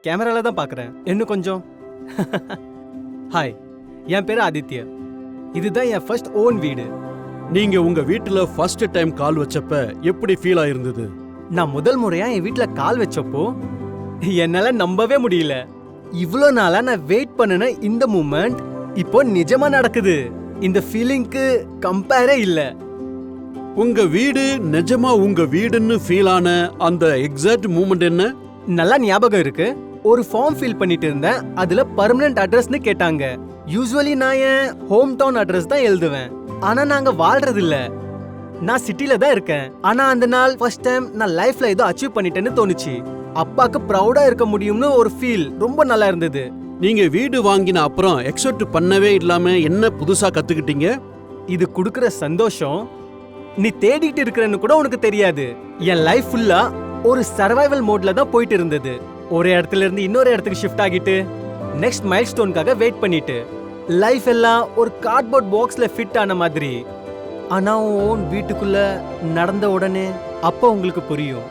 கேமரால தான் பார்க்குறேன். இன்னும் கொஞ்சம். ஹாய், என் பேரு ஆதித்யா. இதுதான் என் ஃபர்ஸ்ட் ஓன் வீடு. நீங்க உங்க வீட்டுல ஃபர்ஸ்ட் டைம் கால் வச்சப்ப எப்படி ஃபீல் ஆயிருந்தது? நான் முதல் முறையா என் வீட்ல கால் வச்சப்போ என்னால நம்பவே முடியல. இவ்வளோ நாளா நான் வெயிட் பண்ணின இந்த மூமெண்ட் இப்போ நிஜமா நடக்குது. இந்த ஃபீலிங்க்கு கம்பேரே இல்ல. உங்க வீடு நிஜமா உங்க வீடுன்னு ஃபீல் ஆன அந்த எக்ஸாக்ட் மூமெண்ட் என்ன? நல்லா ஞாபகம் இருக்கு. ஒரு ஃபார்ம் ஃபில் பண்ணிட்டு இருந்தேன். அதுல பர்மனன்ட் அட்ரஸ்னு கேட்டாங்க. யூசுவலி நான் என் ஹோம் டவுன் அட்ரஸ் தான் எழுதுவேன். ஆனா நாங்க வாழ்றது இல்ல. நான் சிட்டில தான் இருக்கேன். ஆனா அந்த நாள் ஃபர்ஸ்ட் டைம் நான் லைஃப்ல ஏதோ அச்சீவ் பண்ணிட்டேன்னு தோணுச்சு. அப்பாக்கு ப்ரௌடா இருக்க முடியும்னு ஒரு ஃபீல் ரொம்ப நல்லா இருந்தது. நீங்க வீடு வாங்கின அப்புறம் எக்ஸ்பெக்ட் பண்ணவே இல்லாம என்ன புதுசா கத்துக்கிட்டீங்க? இது குடுக்குற சந்தோஷம் நீ தேடிட்டு இருக்கிறன்னு கூட உனக்கு தெரியாது. என் லைஃப் ஃபுல்லா ஒரு சர்வைவல் மோட்ல தான் போயிட்டு இருந்தது. ஒரு இடத்துல இருந்து இன்னொரு இடத்துக்கு ஷிஃப்ட் ஆகிட்டு நெக்ஸ்ட் மைல்ஸ்டோனுக்காக வெயிட் பண்ணிட்டு லைஃப் எல்லாம் ஒரு கார்ட்போர்ட் பாக்ஸ்ல ஃபிட் ஆன மாதிரி. ஆனா உன் வீட்டுக்குள்ள நடந்த உடனே அப்போ உங்களுக்கு புரியும்,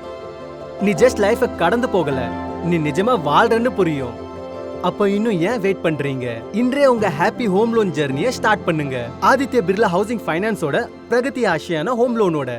நீ ஜஸ்ட் லைஃபை கடந்து போகல, நீ நிஜமா வாழ்றன்னு புரியும். அப்ப இன்னும் ஏன் வெயிட் பண்றீங்க? இன்றைய உங்க ஹாப்பி ஹோம் லோன் ஜர்னியை ஸ்டார்ட் பண்ணுங்க. ஆதித்ய பிர்லா ஹவுசிங் ஃபைனான்ஸோட பிரகதி ஆசியான ஹோம் லோனோட